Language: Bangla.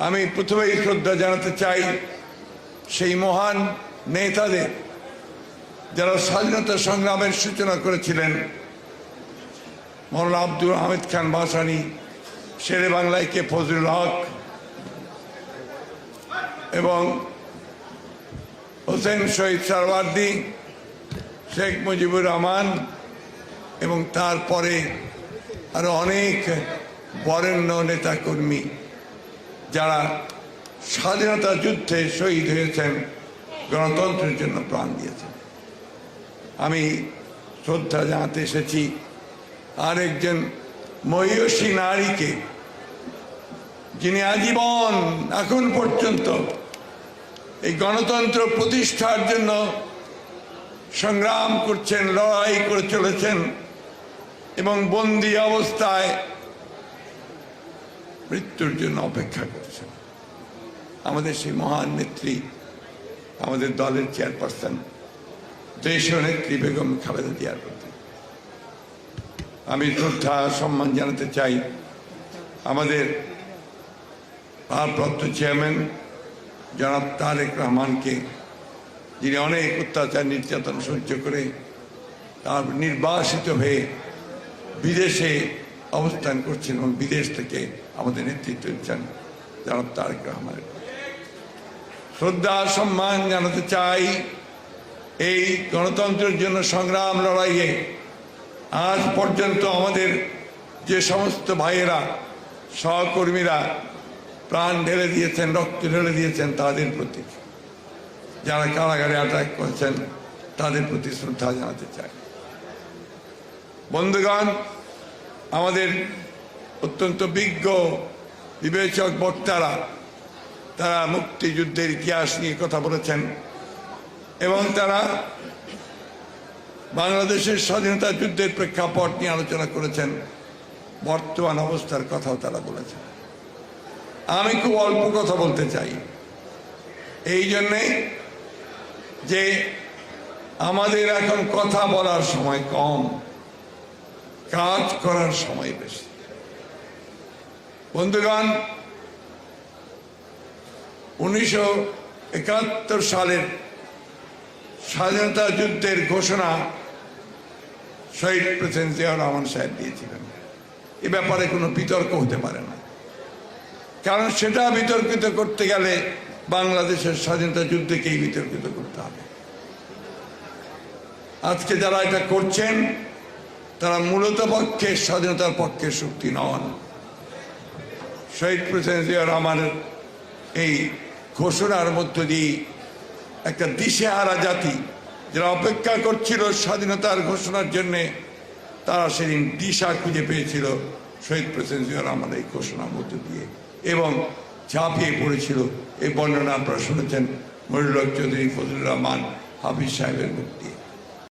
আমি প্রথমেই শ্রদ্ধা জানাতে চাই সেই মহান নেতাদের যারা স্বাধীনতা সংগ্রামের সূচনা করেছিলেন। মৌলানা আব্দুল হামিদ খান ভাসানী, শেরে বাংলায় কে ফজলুল হক এবং হোসেন শহীদ সারওয়ার্দী, শেখ মুজিবুর রহমান এবং তারপরে আরো অনেক বরেণ্য নেতাকর্মী যারা স্বাধীনতা যুদ্ধে শহীদ হয়েছেন, গণতন্ত্রের জন্য প্রাণ দিয়েছেন। আমি শ্রদ্ধা জানাতে এসেছি আরেকজন মহিয়সী নারীকে, যিনি আজীবন এখন পর্যন্ত এই গণতন্ত্র প্রতিষ্ঠার জন্য সংগ্রাম করছেন, লড়াই করে চলেছেন এবং বন্দী অবস্থায় মৃত্যুর জন্য অপেক্ষা করছেন। আমাদের সেই মহান নেত্রী, আমাদের দলের চেয়ারপারসন, দেশীয় নেত্রী বেগম খালেদা জিয়ার প্রতি আমি শ্রদ্ধা সম্মান জানাতে চাই আমাদের ভারপ্রাপ্ত চেয়ারম্যান জনাব তারেক রহমানকে, যিনি অনেক অত্যাচার নির্যাতন সহ্য করে তার নির্বাসিত হয়ে বিদেশে অবস্থান করছেন এবং বিদেশ থেকে আমাদের নেতৃত্ব দিচ্ছেন জনাব তারেক রহমানের। শ্রদ্ধা সম্মান জানাতে চাই এই গণতন্ত্রের জন্য সংগ্রাম লড়াইয়ে আজ পর্যন্ত আমাদের যে সমস্ত ভাইয়েরা, সহকর্মীরা প্রাণ ঢেলে দিয়েছেন, রক্ত ঢেলে দিয়েছেন, তাদের প্রতি, যারা কারাগারে অ্যাটাক করেছেন তাদের প্রতি শ্রদ্ধা জানাতে চাই। বন্ধুগণ, আমাদের অত্যন্ত বিজ্ঞ বিবেচক বক্তারা তারা মুক্তিযুদ্ধের ইতিহাস নিয়ে কথা বলেছেন এবং তারা বাংলাদেশের স্বাধীনতা যুদ্ধের প্রেক্ষাপট নিয়ে আলোচনা করেছেন, বর্তমান অবস্থার কথাও তারা বলেছেন। আমি খুব অল্প কথা বলতে চাই, এই জন্যে যে আমাদের এখন কথা বলার সময় কম, কাজ করার সময় বেশি। বন্ধুগণ, 1971 সালের স্বাধীনতা যুদ্ধের ঘোষণা শহীদ প্রেসিডেন্ট জিয়াউর রহমান সাহেব দিয়েছিলেন। এ ব্যাপারে কোনো বিতর্ক হতে পারে না, কারণ সেটা বিতর্কিত করতে গেলে বাংলাদেশের স্বাধীনতা যুদ্ধকেই বিতর্কিত করতে হবে। আজকে যারা এটা করছেন তারা মূলত পক্ষে, স্বাধীনতার পক্ষের শক্তি নন। শহীদ প্রেসিডেন্ট জিয়াউর রহমানের এই ঘোষণার মধ্য দিয়ে একটা দিশেহারা জাতি যারা অপেক্ষা করছিল স্বাধীনতার ঘোষণার জন্যে, তারা সেদিন দিশা খুঁজে পেয়েছিল শহীদ প্রেসিডেন্ট জিয়াউর রহমানের এই ঘোষণার মধ্য দিয়ে এবং ঝাঁপিয়ে পড়েছিল। এই বর্ণনা আপনারা শুনেছেন মনিরুল হক চৌধুরী, ফজলুর রহমান, হাফিজ সাহেবের মুখ দিয়ে।